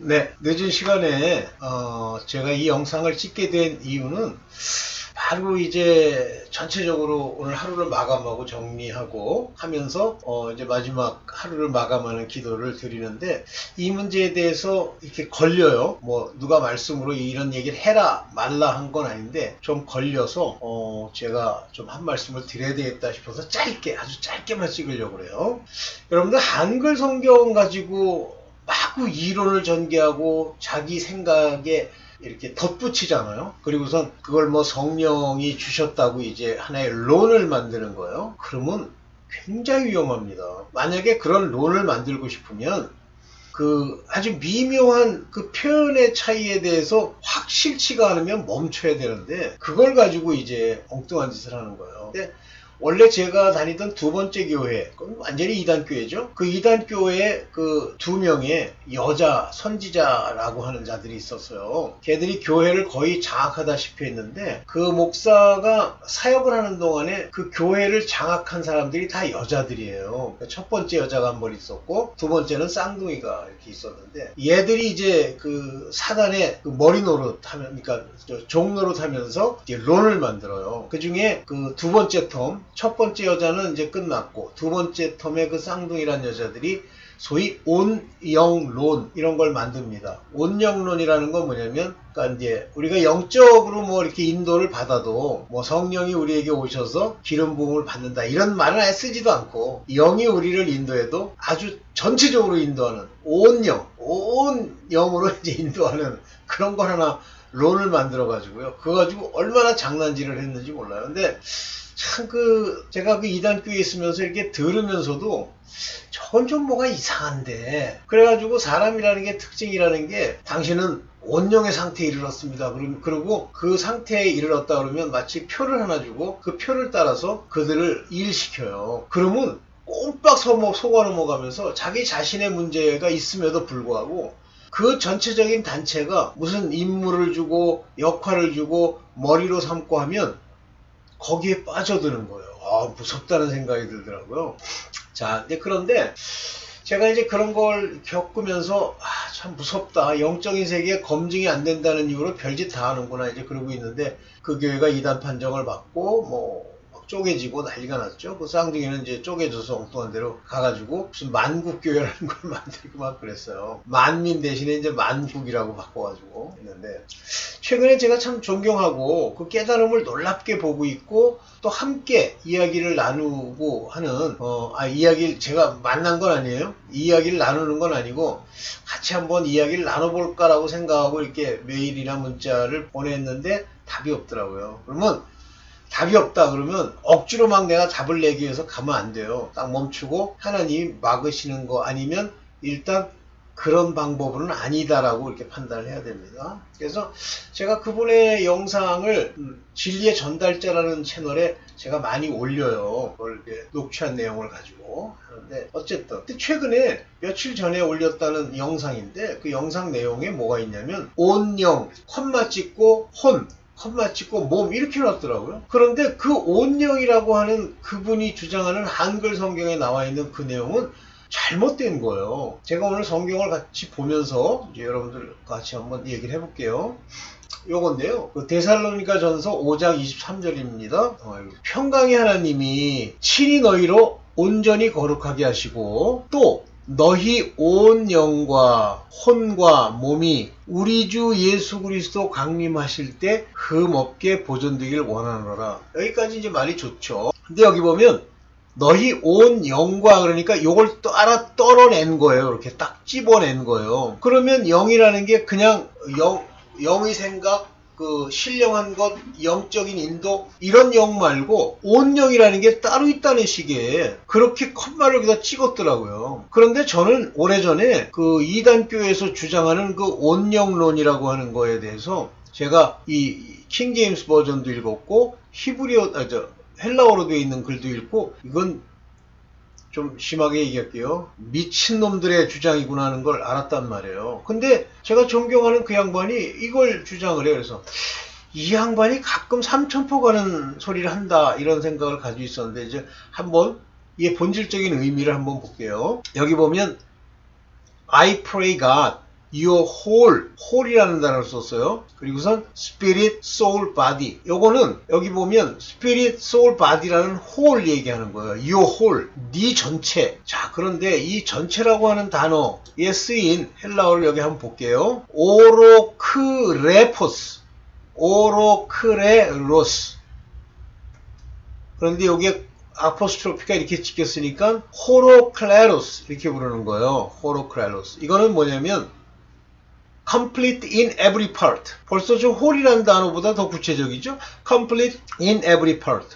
네, 늦은 시간에 제가 이 영상을 찍게 된 이유는 바로 이제 전체적으로 오늘 하루를 마감하고 정리하고 하면서 이제 마지막 하루를 마감하는 기도를 드리는데, 이 문제에 대해서 이렇게 걸려요. 뭐 누가 말씀으로 이런 얘기를 해라 말라 한 건 아닌데 좀 걸려서 제가 좀 한 말씀을 드려야 되겠다 싶어서 짧게, 아주 짧게만 찍으려고 그래요. 여러분들 한글 성경 가지고 마구 이론을 전개하고 자기 생각에 이렇게 덧붙이잖아요. 그리고선 그걸 뭐 성령이 주셨다고 이제 하나의 론을 만드는 거예요. 그러면 굉장히 위험합니다. 만약에 그런 론을 만들고 싶으면 그 아주 미묘한 그 표현의 차이에 대해서 확실치가 않으면 멈춰야 되는데, 그걸 가지고 이제 엉뚱한 짓을 하는 거예요. 근데 원래 제가 다니던 두 번째 교회, 그건 완전히 이단교회죠. 그 이단교회에 그 두 명의 여자 선지자라고 하는 자들이 있었어요. 걔들이 교회를 거의 장악하다시피 했는데, 그 목사가 사역을 하는 동안에 그 교회를 장악한 사람들이 다 여자들이에요. 첫 번째 여자가 한 번 있었고, 두 번째는 쌍둥이가 이렇게 있었는데, 얘들이 이제 그 사단의 그 머리 노릇하면, 그러니까 종 노릇하면서 이제 론을 만들어요. 그 중에 그 두 번째 텀, 첫 번째 여자는 이제 끝났고, 두 번째 텀의 그 쌍둥이란 여자들이 소위 온영론 이런 걸 만듭니다. 온영론이라는 건 뭐냐면, 그러니까 이제 우리가 영적으로 뭐 이렇게 인도를 받아도 뭐 성령이 우리에게 오셔서 기름 부음을 받는다 이런 말은 아예 쓰지도 않고, 영이 우리를 인도해도 아주 전체적으로 인도하는 온영, 온 영으로 이제 인도하는 그런 걸 하나 론을 만들어 가지고요. 그거 가지고 얼마나 장난질을 했는지 몰라요. 근데 참 제가 그 이단교회에 있으면서 이렇게 들으면서도 저건 좀 뭐가 이상한데, 그래가지고 사람이라는 게 특징이라는 게, 당신은 온영의 상태에 이르렀습니다. 그리고 그 상태에 이르렀다 그러면 마치 표를 하나 주고 그 표를 따라서 그들을 일시켜요. 그러면 꼼빡 속아 넘어가면서 자기 자신의 문제가 있음에도 불구하고 그 전체적인 단체가 무슨 임무를 주고 역할을 주고 머리로 삼고 하면 거기에 빠져드는 거예요. 무섭다는 생각이 들더라고요. 자, 그런데 제가 이제 그런 걸 겪으면서 참 무섭다. 영적인 세계에 검증이 안 된다는 이유로 별짓 다 하는구나 이제 그러고 있는데, 그 교회가 이단 판정을 받고 뭐 막 쪼개지고 난리가 났죠. 그 쌍둥이는 이제 쪼개져서 엉뚱한 데로 가가지고 무슨 만국교회라는 걸 만들고 막 그랬어요. 만민 대신에 이제 만국이라고 바꿔가지고 했는데, 최근에 제가 참 존경하고 그 깨달음을 놀랍게 보고 있고, 또 함께 이야기를 나누고 하는 이야기를 제가 만난 건 아니에요. 이야기를 나누는 건 아니고 같이 한번 이야기를 나눠볼까라고 생각하고 이렇게 메일이나 문자를 보냈는데 답이 없더라고요. 그러면 답이 없다 그러면 억지로 막 내가 답을 내기 위해서 가면 안 돼요. 딱 멈추고 하나님이 막으시는 거 아니면 일단 그런 방법은 아니다라고 이렇게 판단을 해야 됩니다. 그래서 제가 그분의 영상을 진리의 전달자라는 채널에 제가 많이 올려요. 그걸 이렇게 녹취한 내용을 가지고 하는데, 어쨌든 최근에 며칠 전에 올렸다는 영상인데, 그 영상 내용에 뭐가 있냐면 온영, 콤마 찍고 혼, 컴마 찍고 몸 이렇게 놨더라고요. 그런데 그 온영이라고 하는 그분이 주장하는 한글 성경에 나와 있는 그 내용은 잘못된 거예요. 제가 오늘 성경을 같이 보면서 이제 여러분들 같이 한번 얘기를 해볼게요. 요건데요. 그 데살로니가 전서 5장 23절입니다. 평강의 하나님이 친히 너희로 온전히 거룩하게 하시고, 또 너희 온 영과 혼과 몸이 우리 주 예수 그리스도 강림하실 때 흠없게 보존되길 원하노라. 여기까지 이제 말이 좋죠. 근데 여기 보면 너희 온 영과, 그러니까 요걸 또 알아 떨어낸 거예요. 이렇게 딱 집어낸 거예요. 그러면 영이라는 게 그냥 영의 생각, 그 신령한 것, 영적인 인도, 이런 영 말고 온 영이라는 게 따로 있다는 식의 그렇게 컴마를 여기다 찍었더라고요. 그런데 저는 오래전에 그 이단교에서 주장하는 그 온영론이라고 하는 거에 대해서 제가 이 킹제임스 버전도 읽었고 헬라어로 되어 있는 글도 읽고, 이건 좀 심하게 얘기할게요. 미친놈들의 주장이구나 하는 걸 알았단 말이에요. 근데 제가 존경하는 그 양반이 이걸 주장을 해요. 그래서 이 양반이 가끔 삼천포 가는 소리를 한다 이런 생각을 가지고 있었는데, 이제 한번 이 본질적인 의미를 한번 볼게요. 여기 보면 I pray God, your whole이라는 단어를 썼어요. 그리고선 spirit, soul, body. 요거는 여기 보면 spirit, soul, body라는 whole 얘기하는 거예요. your whole, 네 전체. 자, 그런데 이 전체라고 하는 단어에 쓰인 헬라어를 여기 한번 볼게요. 오로크레포스, 오로크레로스. 그런데 여기에 아포스트로피가 이렇게 찍혔으니까 호로클레로스 이렇게 부르는 거예요. 호로클레로스. 이거는 뭐냐면 complete in every part. 벌써 저 whole이라는 단어보다 더 구체적이죠. complete in every part.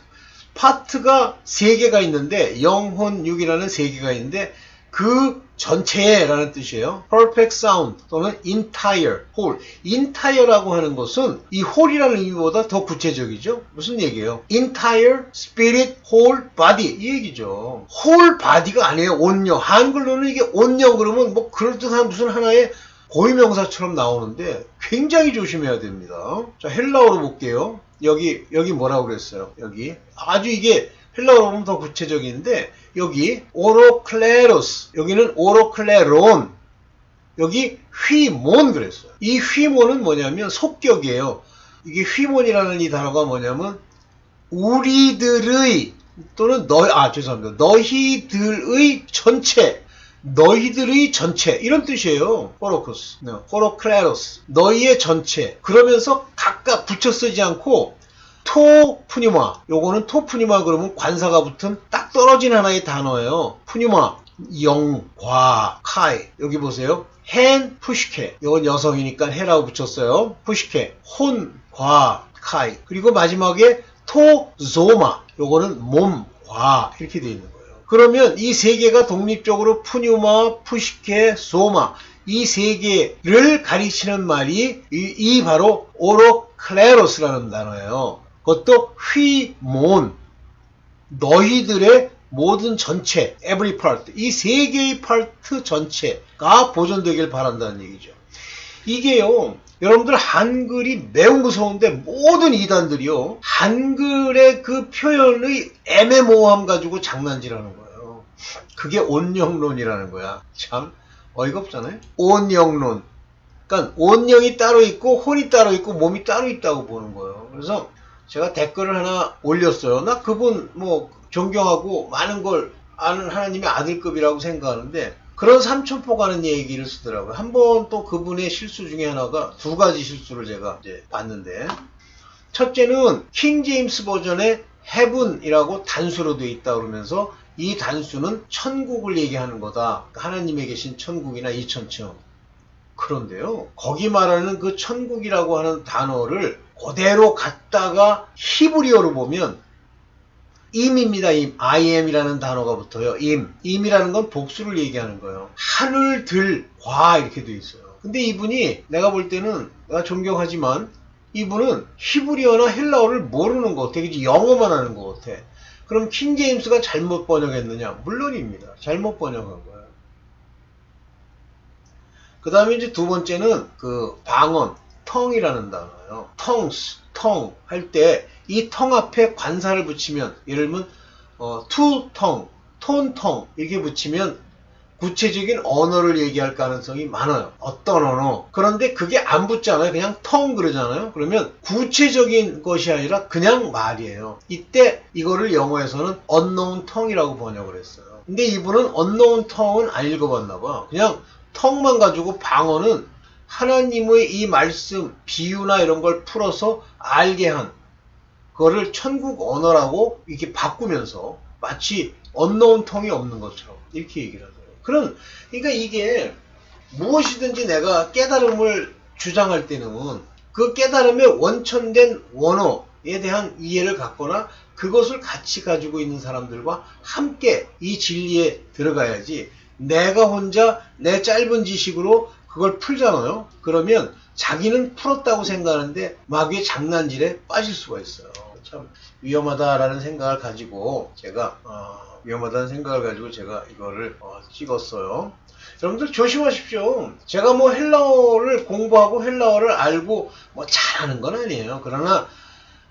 파트가 3개가 있는데 영혼 6이라는 3개가 있는데 그 전체라는 뜻이에요. perfect sound 또는 entire, whole. entire라고 하는 것은 이 whole이라는 의미보다 더 구체적이죠. 무슨 얘기예요? entire, spirit, whole, body 이 얘기죠. whole body가 아니에요. 온영. 한글로는 이게 온영 그러면 뭐 그럴듯한 무슨 하나의 고유명사처럼 나오는데 굉장히 조심해야 됩니다. 자, 헬라어로 볼게요. 여기 뭐라고 그랬어요? 여기 아주 이게 헬라어로 보면 더 구체적인데 여기 오로클레로스, 여기는 오로클레론, 여기 휘몬 그랬어요. 이 휘몬은 뭐냐면 속격이에요. 이게 휘몬이라는 이 단어가 뭐냐면 우리들의 또는 너희들의 전체, 너희들의 전체 이런 뜻이에요. 호로코스, 호로클레로스, 너희의 전체. 그러면서 각각 붙여 쓰지 않고 토푸니마, 요거는 토푸니마 그러면 관사가 붙은 딱 떨어진 하나의 단어예요. 푸니마, 영, 과, 카이. 여기 보세요. 헨, 푸시케. 요건 여성이니까 해라고 붙였어요. 푸시케, 혼, 과, 카이. 그리고 마지막에 토, 조마. 요거는 몸, 과. 이렇게 되어 있는 거예요. 그러면 이 3개가 독립적으로 푸니마, 푸시케, 소마. 이 3개를 가리치는 말이 이 바로 오로클레로스라는 단어예요. 그것도 휘몬, 너희들의 모든 전체, every part, 이 3개의 파트 전체가 보존되길 바란다는 얘기죠. 이게요, 여러분들 한글이 매우 무서운데 모든 이단들이요, 한글의 그 표현의 애매모호함 가지고 장난질하는 거예요. 그게 온영론이라는 거야. 참 어이가 없잖아요. 온영론. 그러니까 온영이 따로 있고 혼이 따로 있고 몸이 따로 있다고 보는 거예요. 그래서 제가 댓글을 하나 올렸어요. 나 그분 뭐 존경하고 많은 걸 아는 하나님의 아들급이라고 생각하는데 그런 삼천포 가는 얘기를 쓰더라고요. 한번 또 그분의 실수 중에 하나가 2가지 실수를 제가 이제 봤는데, 첫째는 킹 제임스 버전에 heaven이라고 단수로 되어 있다 그러면서 이 단수는 천국을 얘기하는 거다. 하나님에 계신 천국이나 이천층. 그런데요, 거기 말하는 그 천국이라고 하는 단어를 그대로 갖다가 히브리어로 보면 임입니다. 임. I am이라는 단어가 붙어요. 임이라는 건 복수를 얘기하는 거예요. 하늘들과 이렇게 되어 있어요. 근데 이분이 내가 볼 때는, 내가 존경하지만 이분은 히브리어나 헬라어를 모르는 것 같아. 영어만 하는 것 같아. 그럼 킹 제임스가 잘못 번역했느냐? 물론입니다. 잘못 번역한 거예요. 그 다음에 이제 2번째는 그 방언, tongue이라는 단어예요. tongues, tongue 할 때 이 tongue 앞에 관사를 붙이면, 예를 들면 to tongue, tone tongue 이렇게 붙이면 구체적인 언어를 얘기할 가능성이 많아요. 어떤 언어. 그런데 그게 안 붙잖아요. 그냥 tongue 그러잖아요. 그러면 구체적인 것이 아니라 그냥 말이에요. 이때 이거를 영어에서는 unknown tongue이라고 번역을 했어요. 근데 이분은 unknown tongue은 안 읽어봤나 봐. 그냥 tongue만 가지고 방언은 하나님의 이 말씀, 비유나 이런 걸 풀어서 알게 한 그거를 천국 언어라고 이렇게 바꾸면서 마치 unknown tongue이 없는 것처럼 이렇게 얘기를 하더라고요. 그러니까 이게 무엇이든지 내가 깨달음을 주장할 때는 그 깨달음의 원천된 원어에 대한 이해를 갖거나 그것을 같이 가지고 있는 사람들과 함께 이 진리에 들어가야지, 내가 혼자 내 짧은 지식으로 그걸 풀잖아요. 그러면 자기는 풀었다고 생각하는데 마귀의 장난질에 빠질 수가 있어요. 참 위험하다라는 생각을 가지고 제가 이거를 찍었어요. 여러분들 조심하십시오. 제가 뭐 헬라어를 공부하고 헬라어를 알고 뭐 잘하는 건 아니에요. 그러나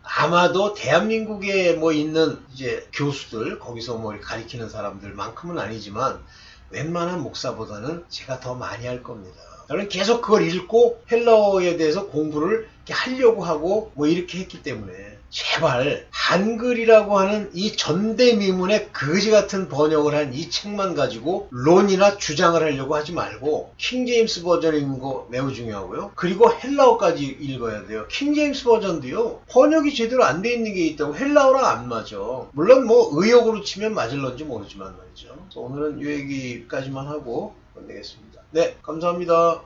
아마도 대한민국에 뭐 있는 이제 교수들, 거기서 뭐 가리키는 사람들만큼은 아니지만 웬만한 목사보다는 제가 더 많이 할 겁니다. 저는 계속 그걸 읽고 헬라어에 대해서 공부를 이렇게 하려고 하고 뭐 이렇게 했기 때문에 제발 한글이라고 하는 이 전대미문의 거지 같은 번역을 한 이 책만 가지고 론이나 주장을 하려고 하지 말고 킹제임스 버전인 거 매우 중요하고요. 그리고 헬라어까지 읽어야 돼요. 킹제임스 버전도요. 번역이 제대로 안 돼 있는 게 있다고 헬라어랑 안 맞아. 물론 뭐 의역으로 치면 맞을런지 모르지만 말이죠. 오늘은 이 얘기까지만 하고 끝내겠습니다. 네, 감사합니다.